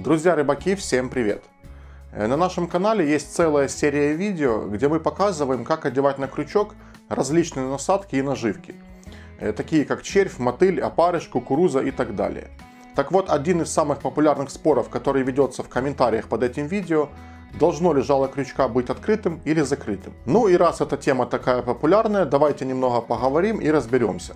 Друзья рыбаки, всем привет! На нашем канале есть целая серия видео, где мы показываем, как одевать на крючок различные насадки и наживки, такие как червь, мотыль, опарыш, кукуруза и так далее. Так вот, один из самых популярных споров, который ведется в комментариях под этим видео, должно ли жало крючка быть открытым или закрытым. Ну и раз эта тема такая популярная, давайте немного поговорим и разберемся.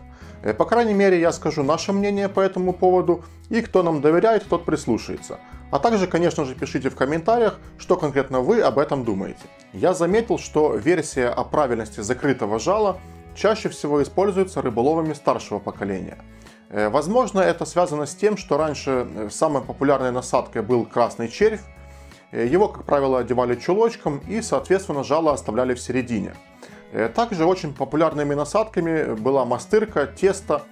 По крайней мере, я скажу наше мнение по этому поводу, и кто нам доверяет, тот прислушается. А также, конечно же, пишите в комментариях, что конкретно вы об этом думаете. Я заметил, что версия о правильности закрытого жала чаще всего используется рыболовами старшего поколения. Возможно, это связано с тем, что раньше самой популярной насадкой был красный червь. Его, как правило, одевали чулочком и, соответственно, жало оставляли в середине. Также очень популярными насадками была мастырка, тесто,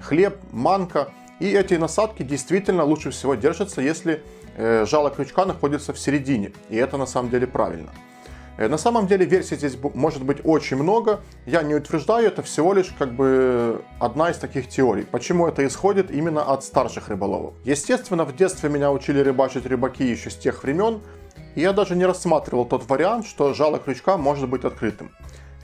хлеб, манка. И эти насадки действительно лучше всего держатся, если жало крючка находится в середине. И это на самом деле правильно. На самом деле версий здесь может быть очень много. Я не утверждаю, это всего лишь одна из таких теорий. Почему это исходит именно от старших рыболовов. Естественно, в детстве меня учили рыбачить рыбаки еще с тех времен. И я даже не рассматривал тот вариант, что жало крючка может быть открытым.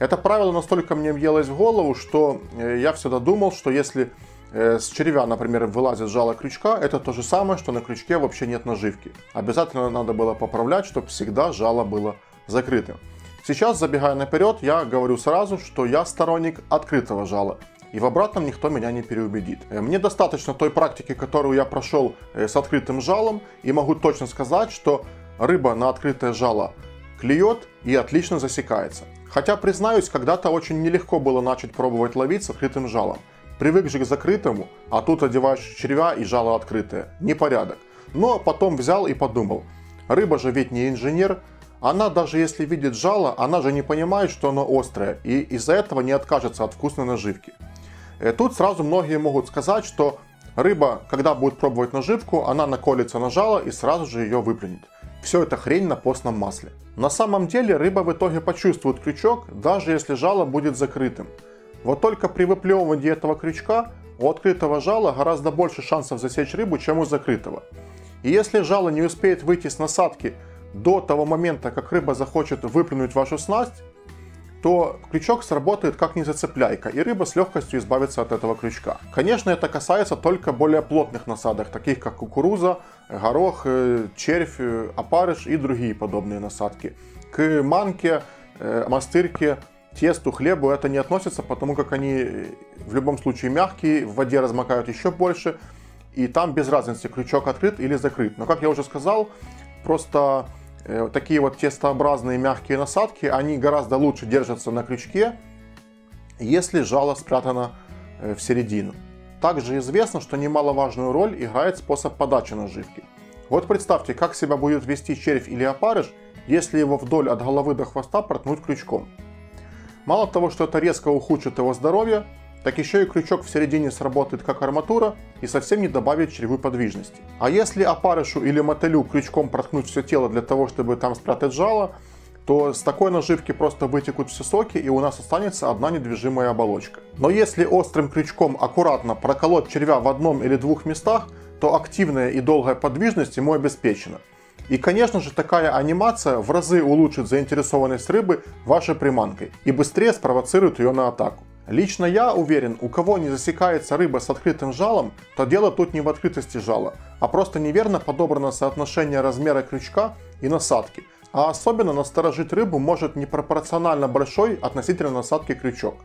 Это правило настолько мне въелось в голову, что я всегда думал, что если с червя, например, вылазит жало крючка, это то же самое, что на крючке вообще нет наживки. Обязательно надо было поправлять, чтобы всегда жало было закрытым. Сейчас, забегая наперед, я говорю сразу, что я сторонник открытого жала. И в обратном никто меня не переубедит. Мне достаточно той практики, которую я прошел с открытым жалом, и могу точно сказать, что рыба на открытое жало клюет и отлично засекается. Хотя, признаюсь, когда-то очень нелегко было начать пробовать ловить с открытым жалом. Привык же к закрытому, а тут одеваешь червя и жало открытое. Непорядок. Но потом взял и подумал, рыба же ведь не инженер. Она даже если видит жало, она же не понимает, что оно острое, и из-за этого не откажется от вкусной наживки. Тут сразу многие могут сказать, что рыба, когда будет пробовать наживку, она наколется на жало и сразу же ее выплюнет. Все это хрень на постном масле. На самом деле рыба в итоге почувствует крючок, даже если жало будет закрытым. Вот только при выплевывании этого крючка у открытого жала гораздо больше шансов засечь рыбу, чем у закрытого. И если жало не успеет выйти с насадки до того момента, как рыба захочет выплюнуть вашу снасть, то крючок сработает как незацепляйка, и рыба с легкостью избавится от этого крючка. Конечно, это касается только более плотных насадок, таких как кукуруза, горох, червь, опарыш и другие подобные насадки. К манке, мастырке, тесту, хлебу это не относится, потому как они в любом случае мягкие, в воде размокают еще больше, и там без разницы, крючок открыт или закрыт. Но, как я уже сказал, просто такие вот тестообразные мягкие насадки, они гораздо лучше держатся на крючке, если жало спрятано в середину. Также известно, что немаловажную роль играет способ подачи наживки. Вот представьте, как себя будет вести червь или опарыш, если его вдоль от головы до хвоста проткнуть крючком. Мало того, что это резко ухудшит его здоровье, так еще и крючок в середине сработает как арматура и совсем не добавит червю подвижности. А если опарышу или мотылю крючком проткнуть все тело для того, чтобы там спрятать жало, то с такой наживки просто вытекут все соки, и у нас останется одна недвижимая оболочка. Но если острым крючком аккуратно проколоть червя в одном или двух местах, то активная и долгая подвижность ему обеспечена. И, конечно же, такая анимация в разы улучшит заинтересованность рыбы вашей приманкой и быстрее спровоцирует ее на атаку. Лично я уверен, у кого не засекается рыба с открытым жалом, то дело тут не в открытости жала, а просто неверно подобрано соотношение размера крючка и насадки. А особенно насторожить рыбу может непропорционально большой относительно насадки крючок.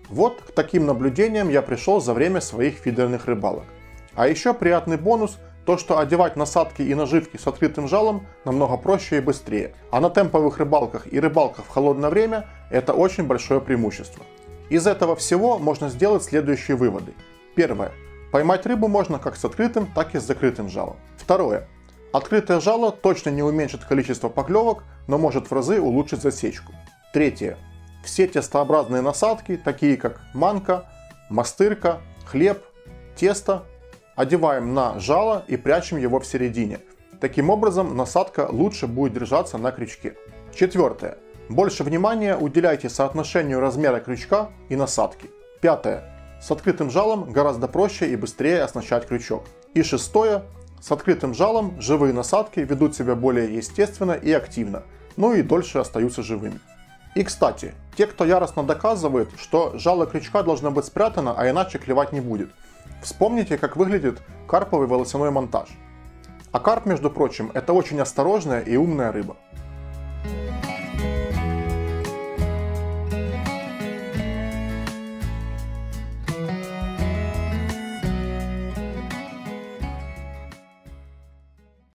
Вот к таким наблюдениям я пришел за время своих фидерных рыбалок. А еще приятный бонус – то, что одевать насадки и наживки с открытым жалом намного проще и быстрее. А на темповых рыбалках и рыбалках в холодное время это очень большое преимущество. Из этого всего можно сделать следующие выводы. Первое. Поймать рыбу можно как с открытым, так и с закрытым жалом. Второе. Открытое жало точно не уменьшит количество поклевок, но может в разы улучшить засечку. Третье. Все тестообразные насадки, такие как манка, мастырка, хлеб, тесто, одеваем на жало и прячем его в середине. Таким образом, насадка лучше будет держаться на крючке. Четвертое. Больше внимания уделяйте соотношению размера крючка и насадки. Пятое. С открытым жалом гораздо проще и быстрее оснащать крючок. И шестое. С открытым жалом живые насадки ведут себя более естественно и активно, ну и дольше остаются живыми. И кстати, те, кто яростно доказывает, что жало крючка должно быть спрятано, а иначе клевать не будет, вспомните, как выглядит карповый волосяной монтаж. А карп, между прочим, это очень осторожная и умная рыба.